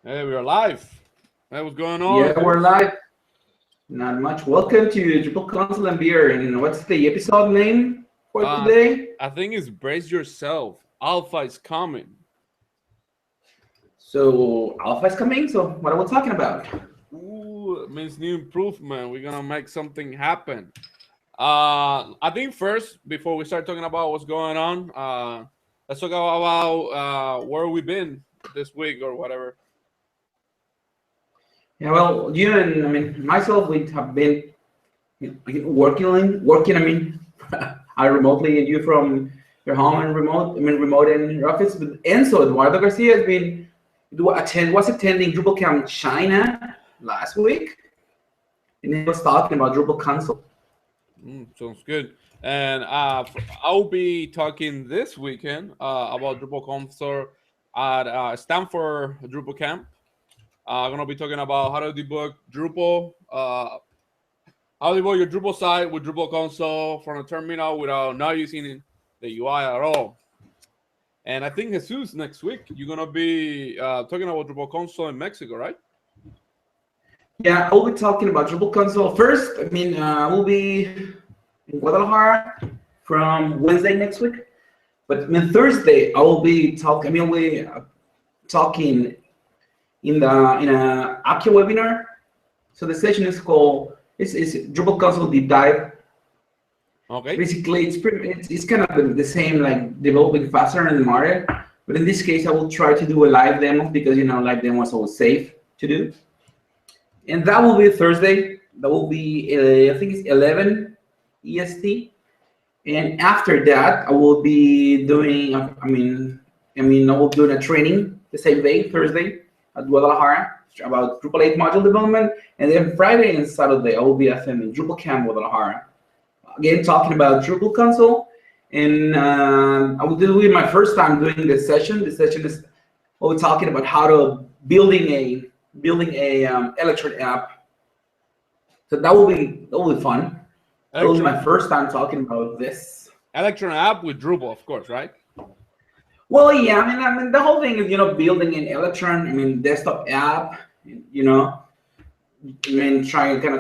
Hey, we're live. Hey, what's going on, Yeah, we're Jesus? live. Not much. Welcome to Drupal Console and Beer. And what's the episode name for Uh, today? I think it's brace yourself. Alpha is coming. So Alpha is coming. So what are we talking about? Ooh, it means new improvement. We're gonna make something happen. I think first, before we start talking about what's going on, let's talk about where we've been this week or whatever. Yeah, well, you and myself, we have been working. I remotely, and you from your home and remote. Remote in your office. But Enzo Eduardo Garcia has been was attending Drupal Camp China last week, and he was talking about Drupal Console. Sounds good. And I'll be talking this weekend about Drupal Console at Stanford Drupal Camp. I'm gonna be talking about how to debug Drupal, how to debug your Drupal site with Drupal console from a terminal without not using the UI at all. And I think Jesus next week you're gonna be talking about Drupal console in Mexico, right? Yeah, I'll be talking about Drupal console first. We'll be in Guadalajara from Wednesday next week. But Thursday I will be talking. We talking in a Accio webinar. So the session is called it's Drupal console deep dive. Okay. Basically, it's kind of the same, like developing faster in Mario. But in this case, I will try to do a live demo because live demo is always safe to do. And that will be Thursday. That will be I think it's 11 EST. And after that, I will be doing. I will do a training the same day, Thursday, at Guadalajara about Drupal 8 module development. And then Friday and Saturday, I will be attending Drupal Camp Guadalajara. Again, talking about Drupal console. And I will do it my first time doing this session. This session is we're talking about how to building a Electron app. So that will be fun. That will be Electron my first time talking about this. Electron app with Drupal, of course, right? Well, yeah, the whole thing is building an Electron, desktop app,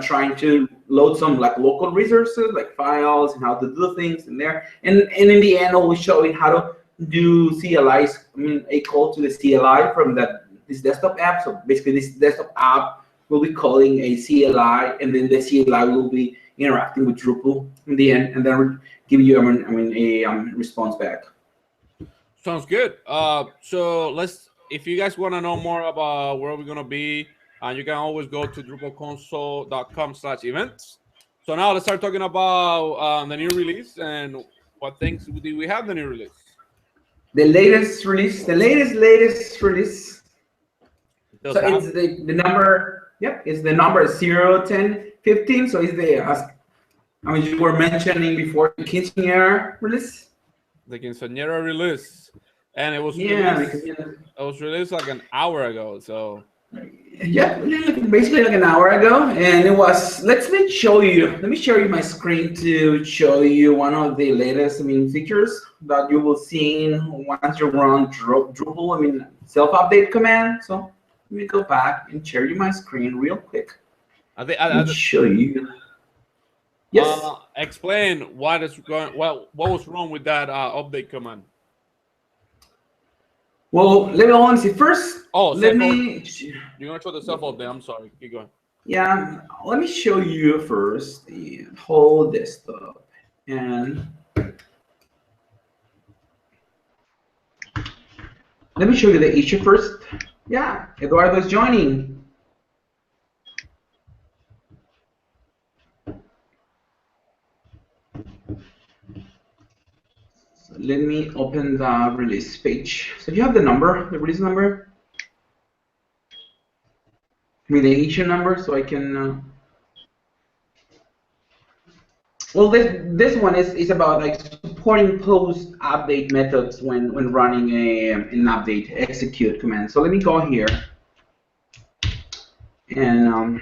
trying to load some like local resources like files and how to do things in there, and in the end, I'll be showing how to do CLIs. A call to the CLI from this desktop app. So basically, this desktop app will be calling a CLI, and then the CLI will be interacting with Drupal in the end, and then give you a response back. Sounds good. So if you guys want to know more about where we're gonna be, you can always go to drupalconsole.com/events. So now let's start talking about the new release and what things do we have the new release. The latest release, latest release. So Have it's the number. Yep, it's the number 01015. So it's the you were mentioning before the quinceañera release. the quinceañera release, and it was Yeah, released. It was released like an hour ago. So yeah, basically like an hour ago, and it was. Let me show you. Let me show you my screen to show you one of the latest features that you will see once you run Drupal. Self-update command. So let me go back and share you my screen real quick. Let me show you. Yes. Explain what is going. What was wrong with that update command? Well, let me honestly first. Oh, let me. You're gonna show the self update. I'm sorry. Keep going. Yeah, let me show you first the whole desktop, and let me show you the issue first. Yeah, Eduardo is joining. So let me open the release page. So you have the number, the release number. The issue number, so I can. Well, this one is about like supporting post update methods when running an update execute command. So let me go here and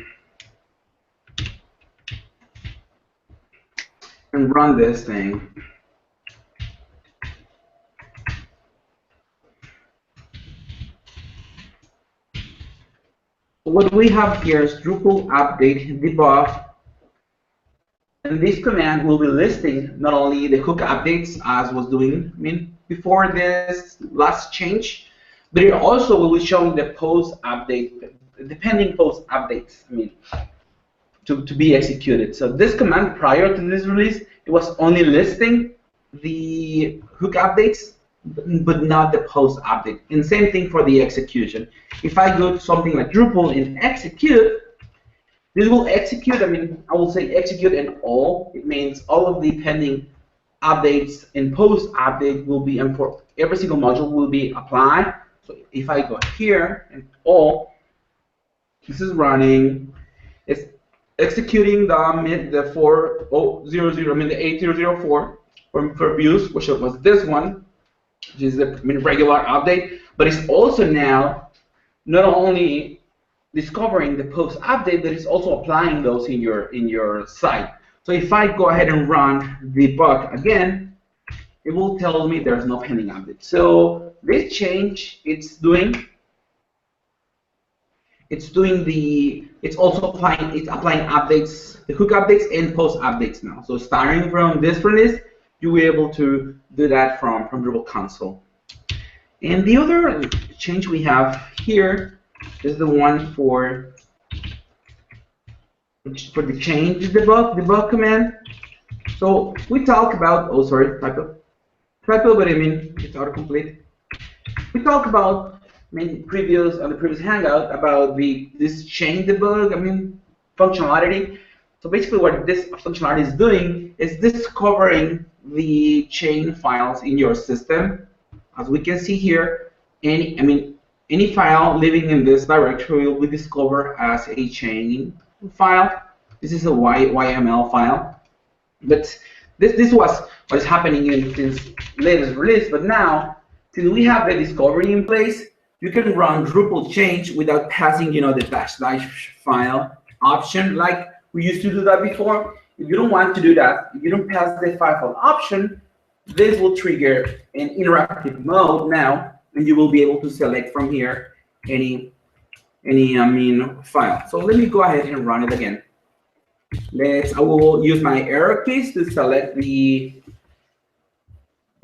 run this thing. what we have here is Drupal update debug, and this command will be listing not only the hook updates as was doing, before this last change, but it also will be showing the post update, the pending post updates, to be executed. So this command prior to this release, it was only listing the hook updates, but not the post update. And same thing for the execution. If I go to something like Drupal and execute, this will execute, I will say execute and all. It means all of the pending updates and post update will be, and for every single module will be applied. So if I go here and all, this is running. It's executing the 4000, the 8004 for views, which was this one, which is the regular update, but it's also now not only discovering the post update, but it's also applying those in your site. So if I go ahead and run debug again, it will tell me there's no pending update. So this change it's also applying updates, the hook updates and post updates now. So starting from this release, you'll be able to do that from Drupal console. And the other change we have here is the one for the change debug command. So we talk about, oh sorry, typo, but it's autocomplete. We talked about on the previous hangout about this chain debug, functionality. So basically what this functionality is doing is discovering the chain files in your system. As we can see here, any file living in this directory will be discovered as a chain file. This is a YML file. But this was what is happening in since latest release, but now since we have the discovery in place, you can run Drupal change without passing, the -- file option like we used to do that before. If you don't want to do that, if you don't pass the file option, this will trigger an interactive mode now, and you will be able to select from here any file. So let me go ahead and run it again. I will use my arrow keys to select the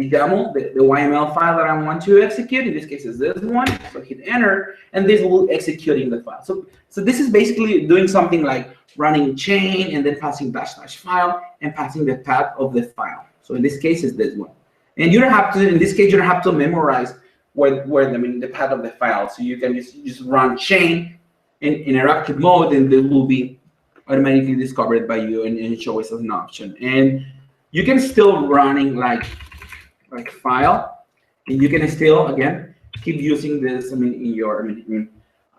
demo, the YML file that I want to execute. In this case, is this one. So hit enter, and this will executing the file. So this is basically doing something like running chain and then passing -- file and passing the path of the file. So in this case, is this one. And you don't have to. In this case, you don't have to memorize where the path of the file. So you can just run chain in interactive mode, and it will be automatically discovered by you and show us as an option. And you can still running like file, and you can still again keep using this in your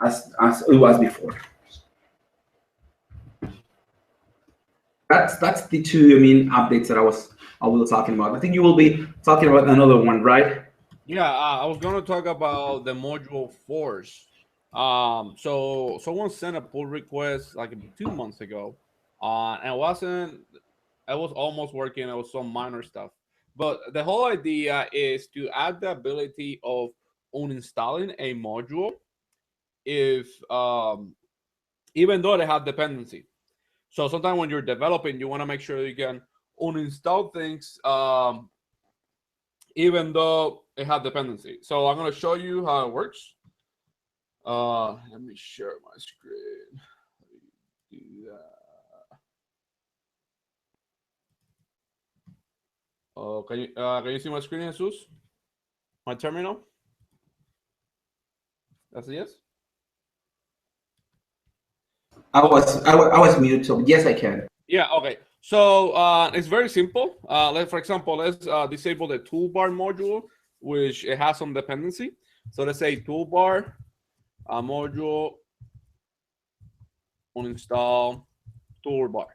as it was before. That's the two updates that I was talking about. I think you will be talking about another one, right? Yeah, I was going to talk about the module force. So someone sent a pull request like 2 months ago, and it was almost working. It was some minor stuff, but the whole idea is to add the ability of uninstalling a module if even though they have dependency. So sometimes when you're developing, you want to make sure you can uninstall things even though it has dependency. So I'm going to show you how it works. Let me share my screen. Do that. Can you see my screen, Jesus? My terminal? That's a yes? I was mute, so yes, I can. Yeah, okay. So it's very simple. For example, let's disable the toolbar module, which it has some dependency. So let's say toolbar module uninstall toolbar.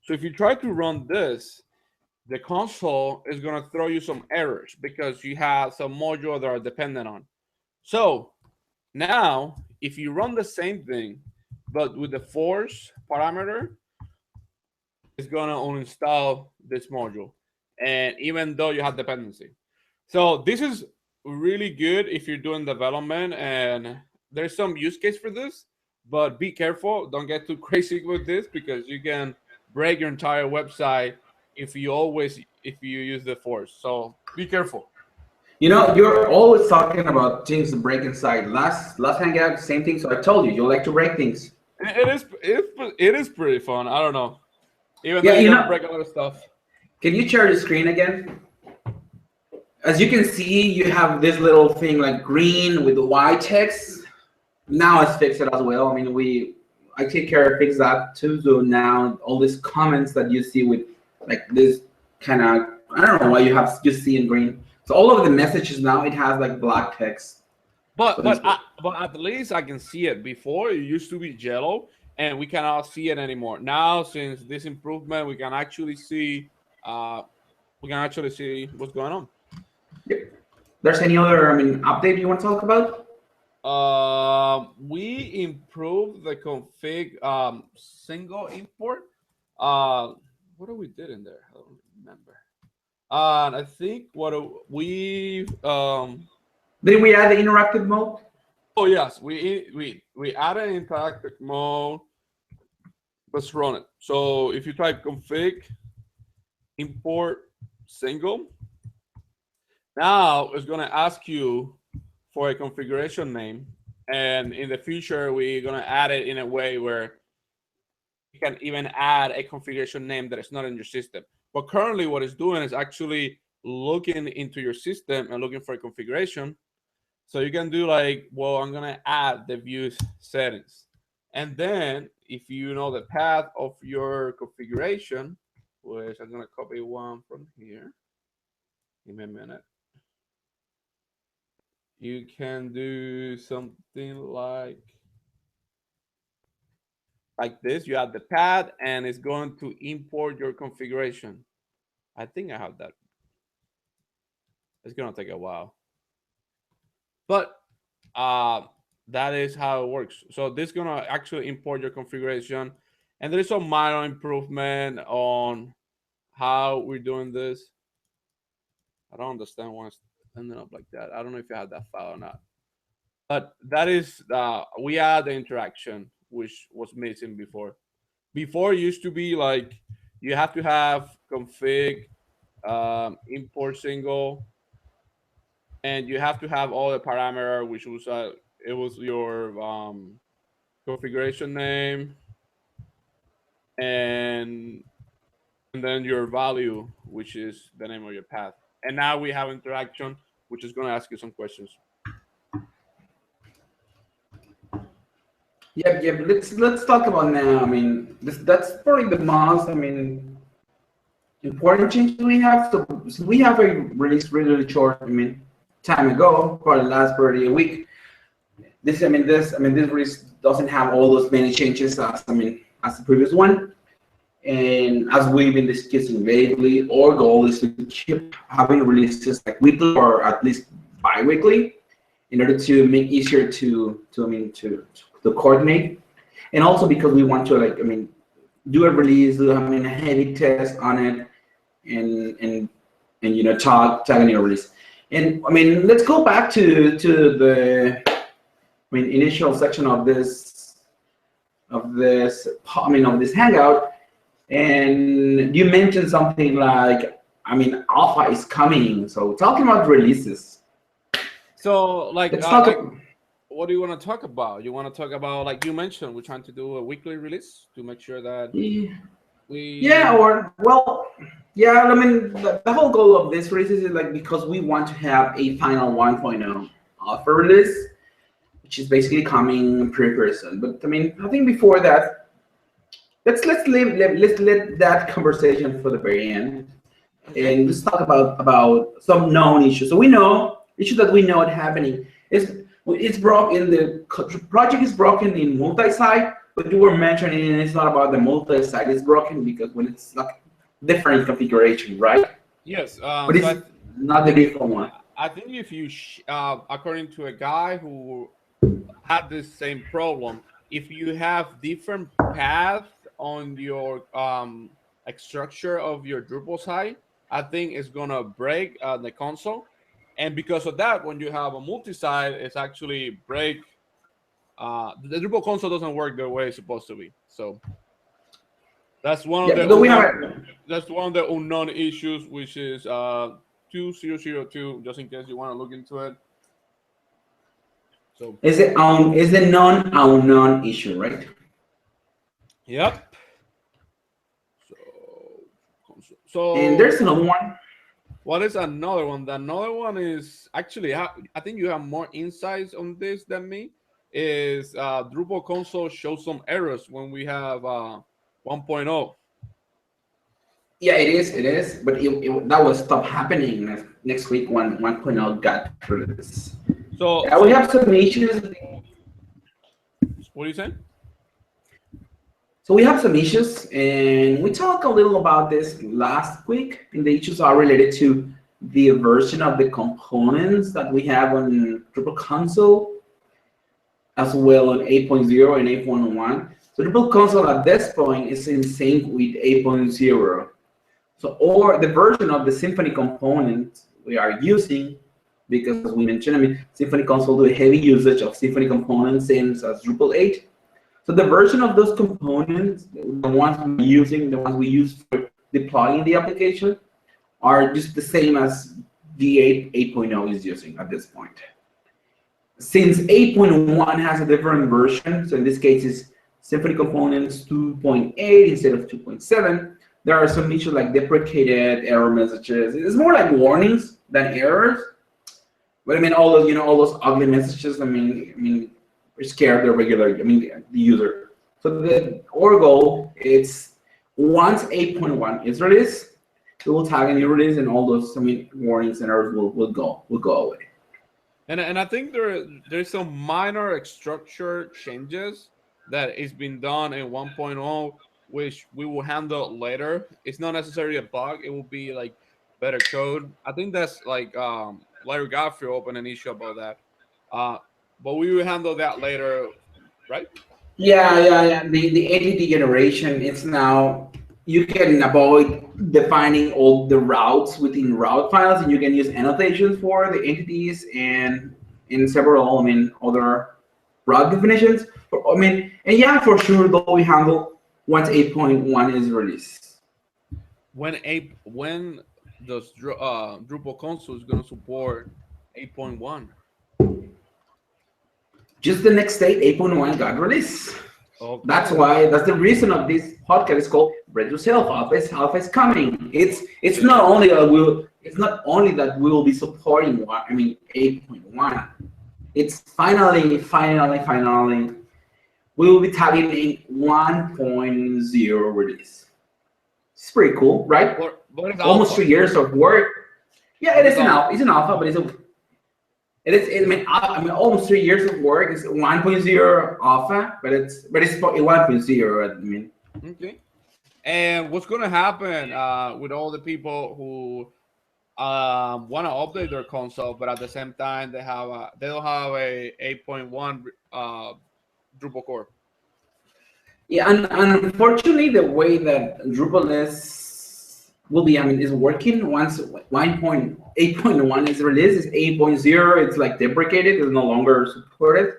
So if you try to run this, the console is going to throw you some errors because you have some module that are dependent on. So now, if you run the same thing, but with the force parameter, it's going to uninstall this module, and even though you have dependency. So this is really good if you're doing development, and there's some use case for this. But be careful. Don't get too crazy with this because you can break your entire website if you use the force. So be careful. You're always talking about things to break inside. Last hangout, same thing. So I told you like to break things. It is pretty fun. I don't know. Even though Yeah, you're gonna break a lot of stuff. can you share the screen again? As you can see, you have this little thing like green with the white text. Now it's fixed as well. I mean, I take care of fix that too. So now all these comments that you see with like this kind of, I don't know why you have just see in green. So all of the messages now it has like black text. But So it's but I, but at least I can see it. Before it used to be yellow, and we cannot see it anymore. Now, since this improvement, uh we can actually see what's going on. Yep. There's any other, I mean, update you want to talk about? We improved the config single import. What do we did in there? I don't remember. And I think we Did we add the interactive mode? oh yes, we added interactive mode. Let's run it. So if you type config import single, now it's gonna ask you for a configuration name, and in the future we're gonna add it in a way where you can even add a configuration name that is not in your system. But currently what it's doing is actually looking into your system and looking for a configuration. So you can do like, well, I'm gonna add the views settings. And then if you know the path of your configuration, which I'm gonna copy one from here. Give me a minute. You can do something like this. You add the path and it's going to import your configuration. I think I have that. It's gonna take a while. But that is how it works. So this is gonna actually import your configuration, and there is some minor improvement on how we're doing this. I don't understand why it's ending up like that. I don't know if you have that file or not. But that is we add the interaction which was missing before. Before it used to be like you have to have config import single, and you have to have all the parameter, which was it was your configuration name and and then your value, which is the name of your path. And now we have interaction, which is going to ask you some questions. Yeah. Let's talk about now. I mean, that's probably the most. I mean, important changes we have. So we have a release really short. I mean, time ago, probably last probably a week. This release doesn't have all those many changes as as the previous one. And as we've been discussing lately, our goal is to keep having releases like weekly or at least bi-weekly in order to make easier to coordinate. And also because we want to do a release, do a heavy test on it, and tag a release. And let's go back to the initial section of this hangout. And you mentioned something like, alpha is coming. So talking about releases. So let's talk. What do you want to talk about? You want to talk about, like you mentioned, we're trying to do a weekly release to make sure that the whole goal of this release is like because we want to have a final 1.0 alpha release, which is basically coming pretty soon. But I think before that, let's let that conversation for the very end, and let's talk about some known issues. So we know issues that we know are happening. It's broken. The project is broken in multi-site, but you were mentioning it's not about the multi-site. It's broken because when it's like different configuration, right? Yes, but it's not the different one. I think if you, according to a guy who had this same problem, if you have different paths on your structure of your Drupal site, I think it's gonna break the console. And because of that, when you have a multi-site, it's actually break the Drupal console doesn't work the way it's supposed to be. So that's one of Yeah, the but we have unknown. a, That's one of the unknown issues, which is 2002. Just in case you want to look into it. So is a non-unknown issue, right? yep. So And so there's another one. what is another one? The another one is actually I think you have more insights on this than me. Is Drupal console shows some errors when we have 1.0. Yeah, it is. It is. But that will stop happening next week when 1.0 got released. So Yeah, we have some issues. what are you saying? So we have some issues, and we talked a little about this last week. And the issues are related to the version of the components that we have on Drupal console, as well on 8.0 and 8.1. So Drupal console at this point is in sync with 8.0. So, or the version of the Symfony component we are using, because as we mentioned, I mean, Symfony console do a heavy usage of Symfony components, same as Drupal 8. So the version of those components, the ones we're using, the ones we use for deploying the application, are just the same as V8 8.0 is using at this point. Since 8.1 has a different version, so in this case it's Symfony Components 2.8 instead of 2.7, there are some issues like deprecated error messages. It's more like warnings than errors. But I mean, all those, all those ugly messages. I mean, scare the regular, the user. So our goal is once 8.1 is released, we will tag a new release, and all those, warnings and errors will go away. And I think there's some minor structure changes that is being done in 1.0, which we will handle later. It's not necessarily a bug; it will be like better code. I think that's like Larry Godfrey opened an issue about that. Uh, but we will handle that later, right? Yeah. The entity generation, it's now, you can avoid defining all the routes within route files, and you can use annotations for the entities and in several, other route definitions. And yeah, for sure, though, we handle once 8.1 is released. When does Drupal console is going to support 8.1? Just the next day, 8.1 got released. Okay. That's the reason of this podcast is called Bread Yourself. Alpha is coming. It's not only that we will be supporting 8.1. It's finally we will be tagging a 1.0 release. It's pretty cool, right? What is Almost alpha? 3 years of work. Yeah, What it is is an alpha? alpha. It's an alpha, but almost 3 years of work. It's 1.0 alpha, but it's 1.0. Okay. And what's going to happen with all the people who want to update their console, but at the same time they don't have a 8.1 Drupal core? Yeah, and unfortunately, the way that Drupal is working once 1.8.1 is released, is 8.0. It's like deprecated. It's no longer supported,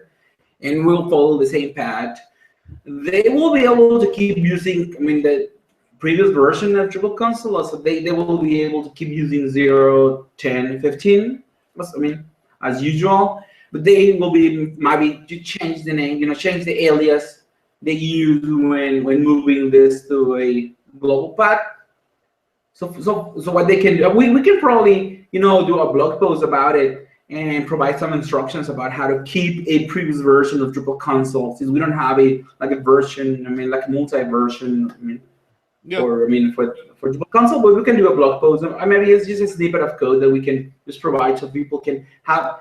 and will follow the same path. They will be able to keep using, the previous version of Drupal console. So they will be able to keep using 0, 10, 15, as usual. But they will be maybe to change the name, change the alias they use when moving this to a global path. So what they can do, we can probably do a blog post about it and provide some instructions about how to keep a previous version of Drupal console, since we don't have a version, like a multi-version, Yeah. for Drupal console. But we can do a blog post. Maybe it's just a snippet of code that we can just provide so people can have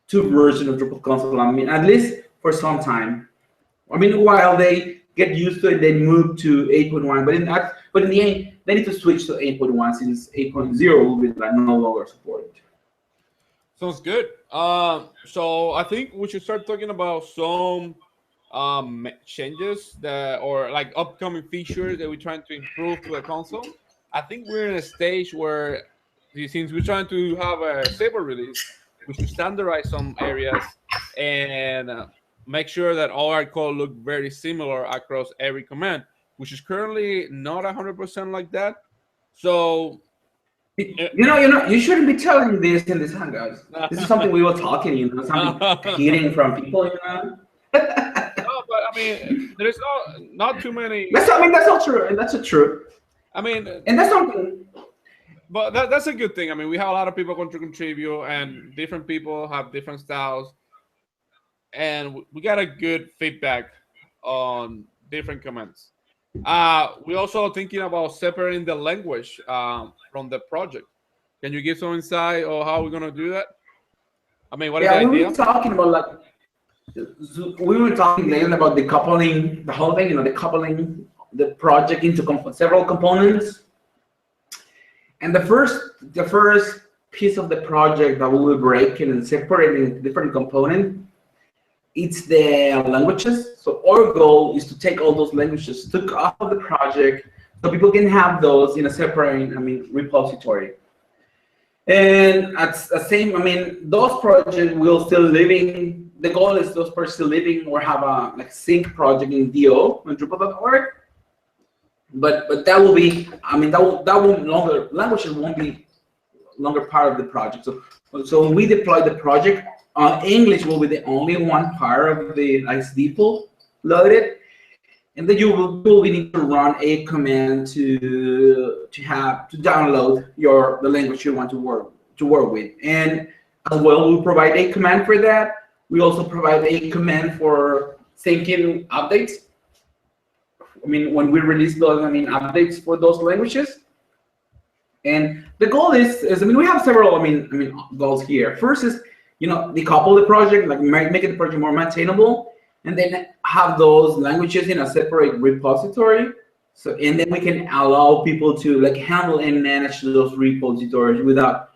two versions of Drupal console. At least for some time. While they get used to it, they move to 8.1. But in the end, they need to switch to 8.1, since 8.0 will be no longer supported. Sounds good. So I think we should start talking about some changes that, or like upcoming features that we're trying to improve to the console. I think we're in a stage where, since we're trying to have a stable release, we should standardize some areas and make sure that all our code look very similar across every command, which is currently not 100% like that. So, eh, You shouldn't be telling this in this hangouts. This is something we were talking, something hearing from people. no, but I mean, there's not too many. That's all true, and that's true, I mean, and that's something. but that's a good thing. I mean, we have a lot of people going to contribute, and different people have different styles, and we got a good feedback on different comments. We also thinking about separating the language from the project. Can you give some insight on how we're gonna do that? I mean, what is the Yeah, we idea? were talking about we were talking later about the coupling, the whole thing, the coupling the project into several components. And the first piece of the project that we will break and separate into different components, it's the languages. So our goal is to take all those languages, took off of the project, so people can have those in a separate, repository. And at the same, those projects will still living. The goal is those projects still living or have a sync project in DO on Drupal.org. But that will be, that won't longer, languages won't be longer part of the project. So when we deploy the project, English will be the only one part of the default loaded, and then you will need to run a command to download the language you want to work with. And as well, we'll provide a command for that. We also provide a command for syncing updates. When we release those, updates for those languages. And the goal is we have several, goals here. First is, decouple the project, make the project more maintainable, and then have those languages in a separate repository. So, and then we can allow people to handle and manage those repositories without,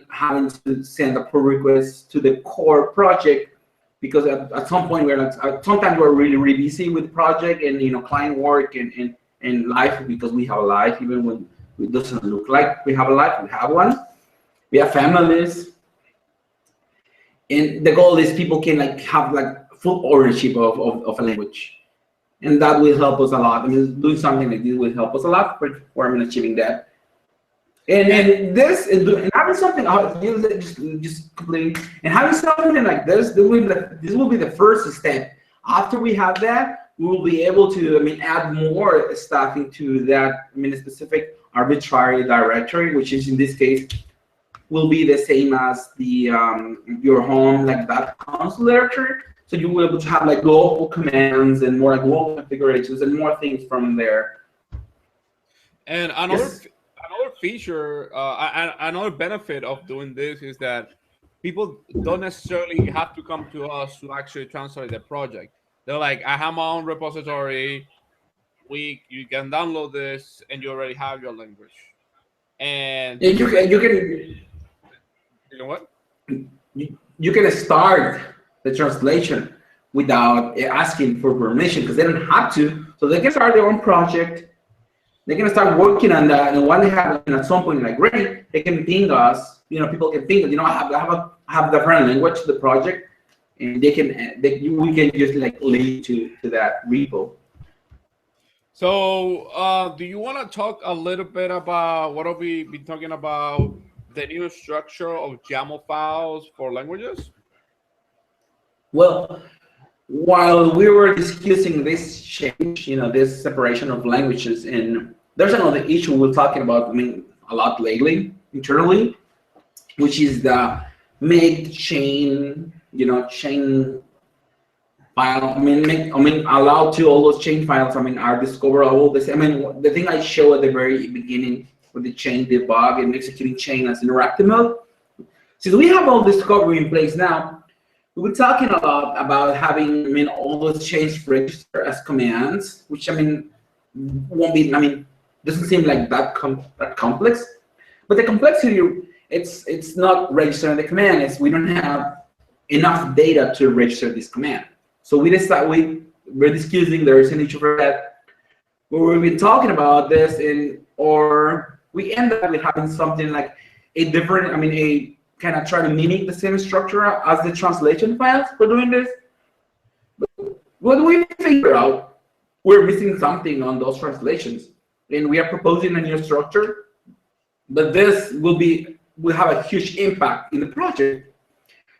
having to send a pull request to the core project, because at some point sometimes we're really busy with the project and client work and life, because we have a life even when it doesn't look like we have a life. We have one. We have families, and the goal is people can have full ownership of a language, and that will help us a lot. Doing something like this will help us a lot for achieving that. And having something just completely, and having something like this will be the first step. After we have that, we will be able to add more stuff into that specific arbitrary directory, which is in this case will be the same as the your home that console directory. So you will be able to have global commands and more global configurations and more things from there. And another feature, another benefit of doing this is that people don't necessarily have to come to us to actually translate the project. They're like, I have my own repository. You can download this, and you already have your language. And you can you know what? You can start the translation without asking for permission, because they don't have to. So they can start their own project. They can start working on that, and when they have at some point ready, they can ping us. People can ping us. I have different language to the project, and we can just lead to that repo. So, do you want to talk a little bit about what have we been talking about, the new structure of YAML files for languages? Well, while we were discussing this change, this separation of languages, and there's another issue we're talking about, a lot lately internally, which is the make chain, chain file. Allow to all those chain files. Are discoverable. The thing I show at the very beginning with the chain debug and executing chain as interactive mode. Since we have all discovery in place now, we're talking a lot about having all those chains registered as commands, which won't be doesn't seem like that complex. But the complexity, it's not registering the command. It's we don't have enough data to register this command. So we decide we're discussing there's an issue for that. But we've been talking about this, or we end up with having something like a different, a kind of try to mimic the same structure as the translation files for doing this. what we figure out, we're missing something on those translations, and we are proposing a new structure. But this will have a huge impact in the project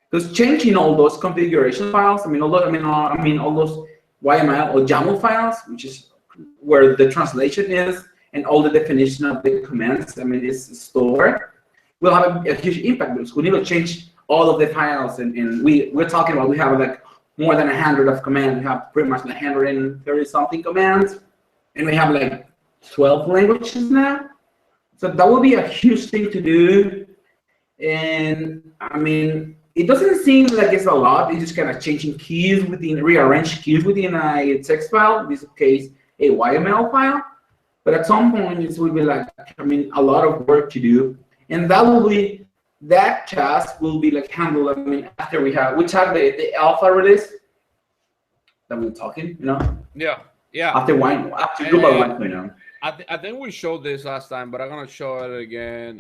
because changing all those configuration files, all those YML or YAML files, which is where the translation is, and all the definition of the commands, is stored, will have a huge impact because we need to change all of the files, and we're talking about we have like more than 100 of commands. We have pretty much like 130 something commands, and we have like 12 languages now. So that would be a huge thing to do. And it doesn't seem like it's a lot. It's just kind of changing keys rearrange keys within a text file, in this case, a YML file. But at some point, it will be like, a lot of work to do. And that task will be like handled, after we have the alpha release that we're talking, Yeah. After Drupal 1.0. I think we showed this last time, but I'm gonna show it again.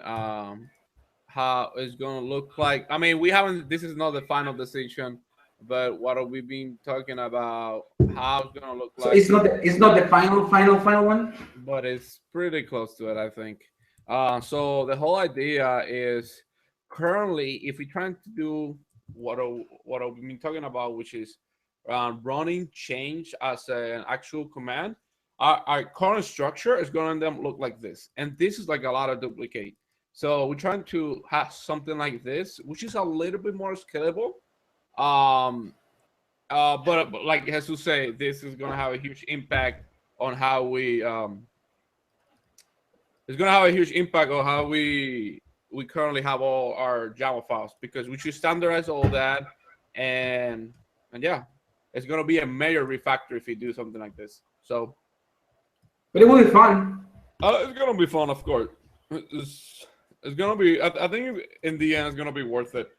How it's gonna look like. We haven't. This is not the final decision, but what have we been talking about? How it's gonna look So like. it's not the final one. But it's pretty close to it, I think. So the whole idea is currently, if we're trying to do what we've been talking about, which is running change as an actual command, our current structure is going to look like this, and this is like a lot of duplicate. So we're trying to have something like this, which is a little bit more scalable. But like Jesus say, this is going to have a huge impact on how we. It's going to have a huge impact on how we currently have all our Java files, because we should standardize all that, and yeah, it's going to be a major refactor if we do something like this. So. But it will be fun. It's gonna be fun, of course. It's gonna be. I think in the end, it's gonna be worth it.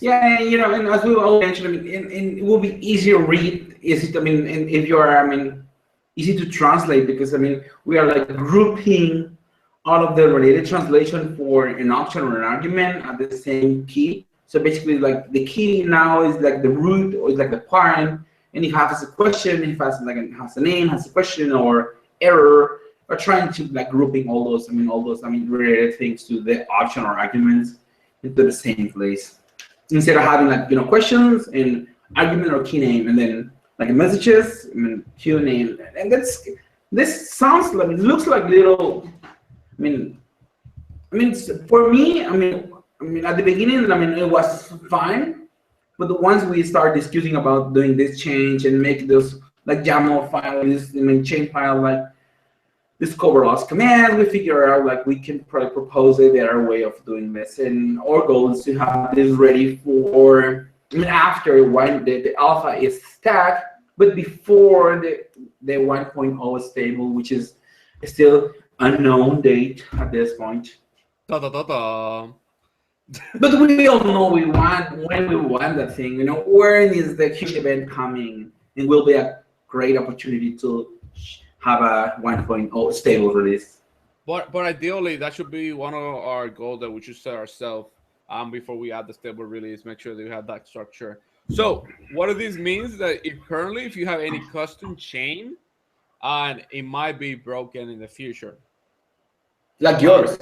Yeah, and as we all mentioned, it will be easy to read. And if you are, easy to translate, because we are like grouping all of the related translation for an option or an argument at the same key. So basically, like the key now is like the root, or is like the parent. And if it has a question, if it has has a name, has a question or error, we're trying to like grouping all those related things to the option or arguments into the same place, instead of having like questions and argument or key name, and then like messages, queue name, and this sounds like, it looks like little. For me, at the beginning, it was fine. But once we start discussing about doing this change and make this like YAML file, chain file, like discover lost commands, we figure out like we can probably propose a better way of doing this. And our goal is to have this ready for, after the alpha is stacked, but before the 1.0 is stable, which is still unknown date at this point. Da, da, da, da. But we all know when we want that thing, when is the huge event coming, and will be a great opportunity to have a 1.0 stable release. But ideally, that should be one of our goals that we should set ourselves before we add the stable release. Make sure that you have that structure. So what do this means? That if you have any custom chain, and it might be broken in the future, like yours.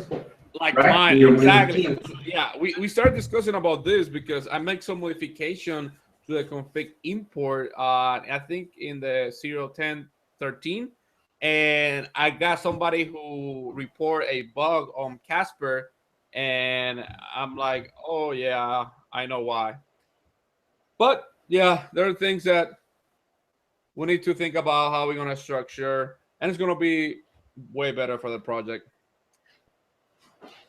Like right? mine, exactly. Yeah, we started discussing about this because I make some modification to the config import. I think in the 0.10.13, and I got somebody who report a bug on Casper, and I'm like, oh yeah, I know why. But yeah, there are things that we need to think about how we're gonna structure, and it's gonna be way better for the project.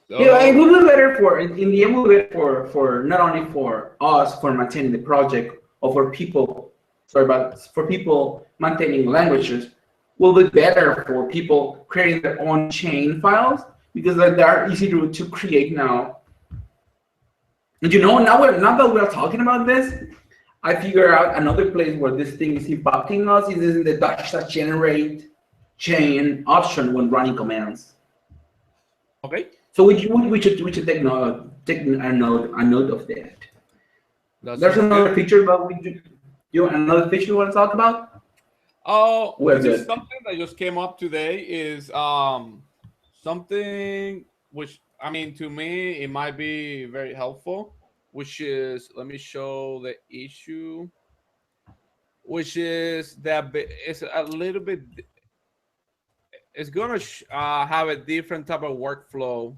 So, yeah, it will be better in the end. Will be better for not only for us for maintaining the project, or for people. Sorry, but for people maintaining languages, will be better for people creating their own chain files, because they are easy to create now. And now that we're talking about this, I figure out another place where this thing is impacting us is in the --generate chain option when running commands. Okay. So we should take a note of that. That There's sounds another good. feature, but you want another feature you want to talk about? Oh, We're this is good. something that just came up today. Is something which, I mean, to me it might be very helpful. Which is, let me show the issue. Which is that it's a little bit. It's gonna have a different type of workflow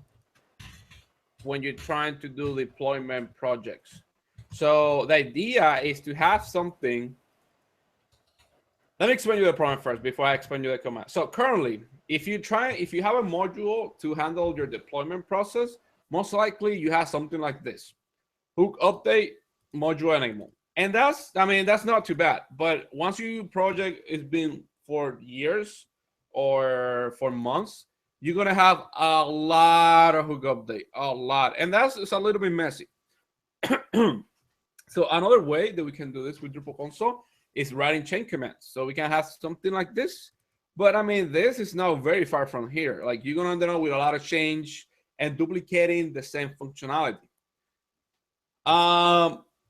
when you're trying to do deployment projects. So the idea is to have something. Let me explain you the problem first before I explain you the command. So currently, if you have a module to handle your deployment process, most likely you have something like this: hook update, module enable. And that's, I mean, that's not too bad. But once your project has been for years or for months, you're gonna have a lot of hook update, a lot, and that's, it's a little bit messy. So another way that we can do this with Drupal console is writing chain commands. So we can have something like this. But I mean, this is now very far from here. Like, you're gonna end up with a lot of change and duplicating the same functionality.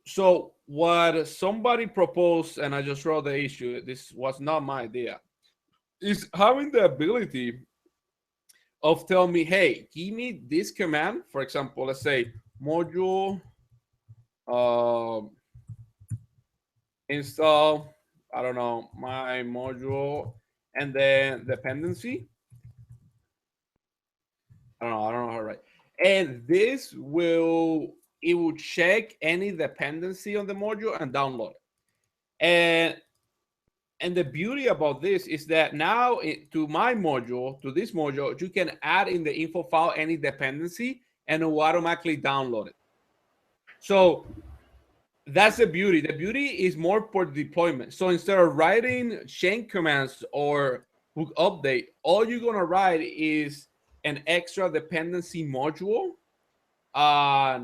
So what somebody proposed, and I just wrote the issue, this was not my idea, is having the ability of telling me, hey, give me this command. For example, let's say module um install, I don't know, my module, and then dependency. I don't know how to write. And this will, it will check any dependency on the module and download it. And the beauty about this is that now to my module, to this module, you can add in the info file any dependency and it will automatically download it. So that's the beauty. The beauty is more for deployment. So instead of writing chain commands or hook update, all you're gonna write is an extra dependency module uh,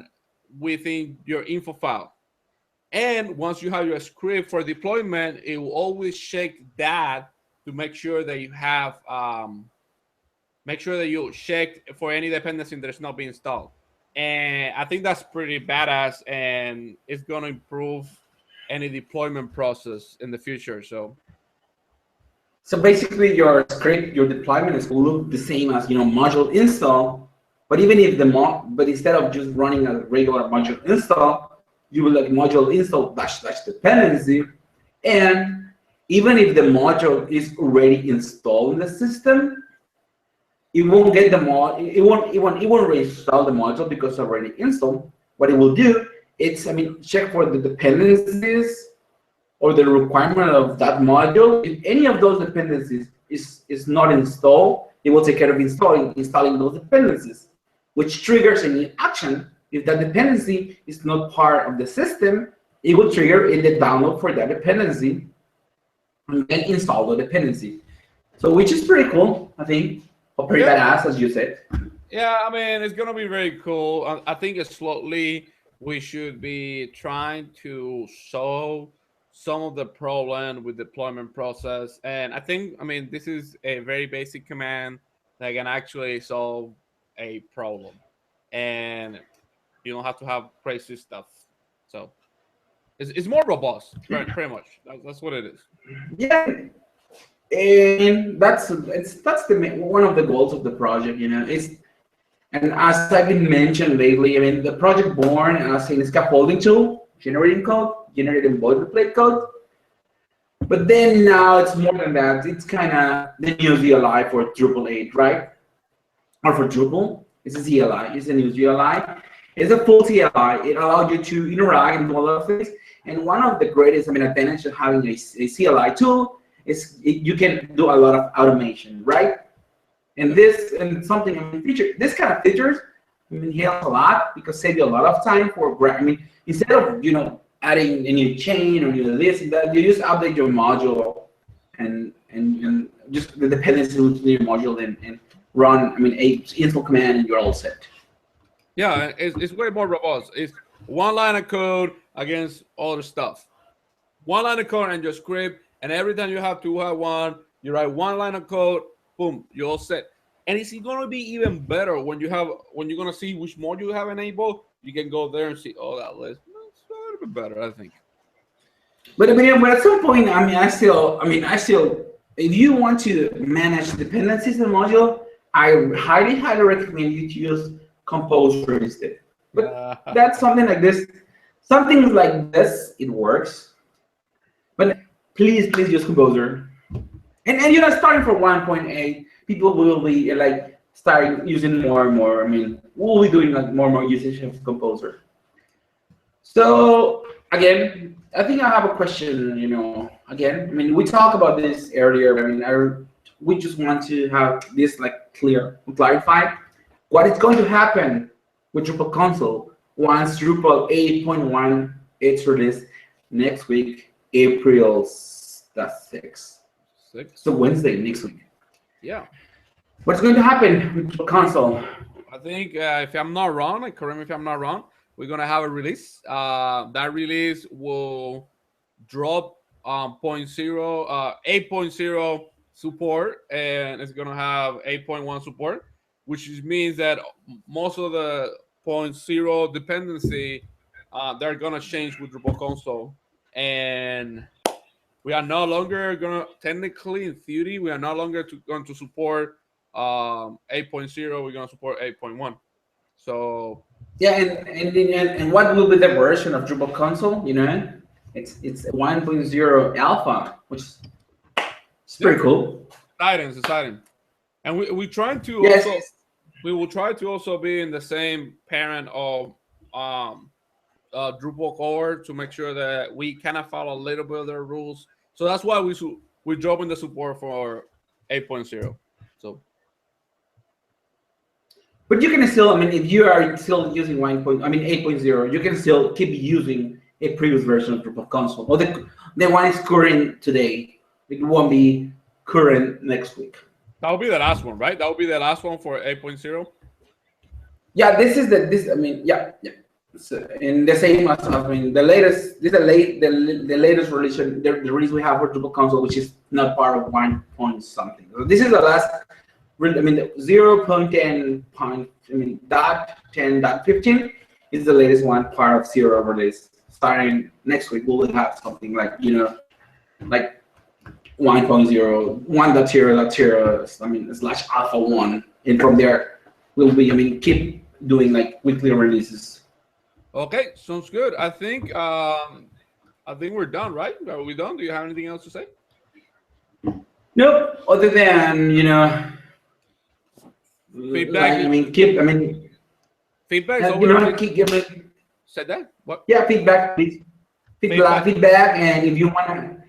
within your info file. And once you have your script for deployment, it will always check that to make sure that you have make sure that you check for any dependency that's not being installed. And I think that's pretty badass, and it's going to improve any deployment process in the future. So So basically, your script, your deployment is will look the same as module install, but even if but instead of just running a regular module install, you will like module install dash dash dependency, and even if the module is already installed in the system, it won't get the it won't reinstall the module because it's already installed. What it will do, check for the dependencies or the requirement of that module. If any of those dependencies is not installed, it will take care of installing those dependencies, which triggers any action. If that dependency is not part of the system, it will trigger in the download for that dependency and then install the dependency. So which is pretty cool, I think, or pretty yeah, badass, as you said. yeah, I mean, it's going to be very cool. I think it's slowly we should be trying to solve some of the problem with deployment process. And I think, I mean, this is a very basic command that can actually solve a problem. And you don't have to have crazy stuff. So it's more robust, pretty much. That's what it is. Yeah, and that's one of the goals of the project. It's and as I've been mentioned lately, the project born as a scaffolding tool, generating code, generating boilerplate code. But then now it's more than that. It's kind of the new CLI for Drupal 8, right? Or for Drupal. It's a CLI. It's a new CLI. It's a full CLI. It allows you to interact and do a lot of things. And one of the greatest, advantage of having a CLI tool is you can do a lot of automation, right? And this and something this kind of features helps a lot because save you a lot of time for instead of adding a new chain or this and that, you just update your module and just the dependency within your module and run a install command and you're all set. Yeah, it's way more robust. It's one line of code against all the stuff. One line of code and your script, and every time you have to have one, you write one line of code, boom, you're all set. And it's going to be even better when you're going to see which module you have enabled. You can go there and see, oh, that list. bit better, I think. But but at some point, I still, if you want to manage dependencies in the module, I highly recommend you to use Composer instead. But that's something like this, it works. But please use Composer. And starting from 1.8, people will be like starting using more and more. We'll be doing like more and more usage of Composer. So again, I think I have a question. Again, we talked about this earlier. We just want to have this like clarified. What is going to happen with Drupal console once Drupal 8.1 is released next week, April 6th. So Wednesday next week. Yeah. What's going to happen with Drupal console? I think if I'm not wrong, correct me if I'm not wrong, we're gonna have a release. That release will drop 8.0 support, and it's gonna have 8.1 support, which means that most of the 0.0 dependency they're gonna change with Drupal console, and we are no longer gonna, technically in theory, we are no longer going to support 8.0. We're gonna support 8.1. So yeah, and what will be the version of Drupal console? It's 1.0 alpha, which is pretty cool. Exciting. And we trying to we will try to also be in the same parent of Drupal core to make sure that we kind of follow a little bit of their rules. So that's why we're dropping the support for 8.0. So, but you can still, if you are still using 8.0, you can still keep using a previous version of Drupal console. Or the one is current today. It won't be current next week. That will be the last one, right? That will be the last one for 8.0. Yeah, yeah. So, and the same as the latest. This is the latest release. The release we have for Drupal console, which is not part of 1 point something. So this is the last. 0.10. .10.15 is the latest one, part of 0 release. Starting next week, we'll have something like like 1.0, 1.0.0. Slash alpha 1, and from there we'll be keep doing like weekly releases. Okay, sounds good. I think we're done, right? Are we done? Do you have anything else to say? Nope. Other than feedback. Feedback. Keep giving. Said that? What? Yeah, feedback, please. Feedback, and if you want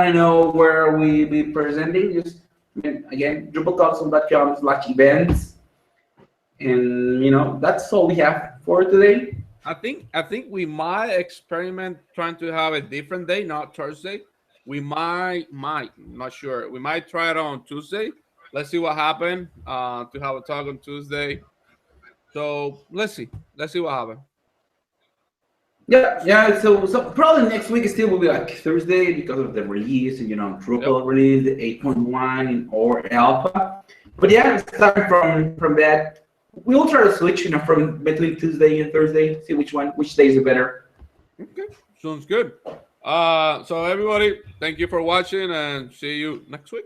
to know where we be presenting, just again, drupalconsole.com/events, and that's all we have for today. I think we might experiment trying to have a different day, not Thursday. We might, not sure. We might try it on Tuesday. Let's see what happens. To have a talk on Tuesday. So let's see what happens. Yeah. So probably next week still will be like Thursday because of the release, Drupal release 8.1 or alpha. But yeah, starting from that, we'll try to switch, from between Tuesday and Thursday, see which days are better. Okay, sounds good. So everybody, thank you for watching, and see you next week.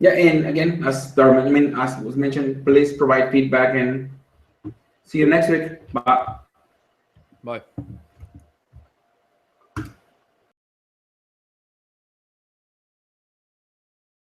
Yeah, and again, as was mentioned, please provide feedback, and see you next week. Bye. Bye.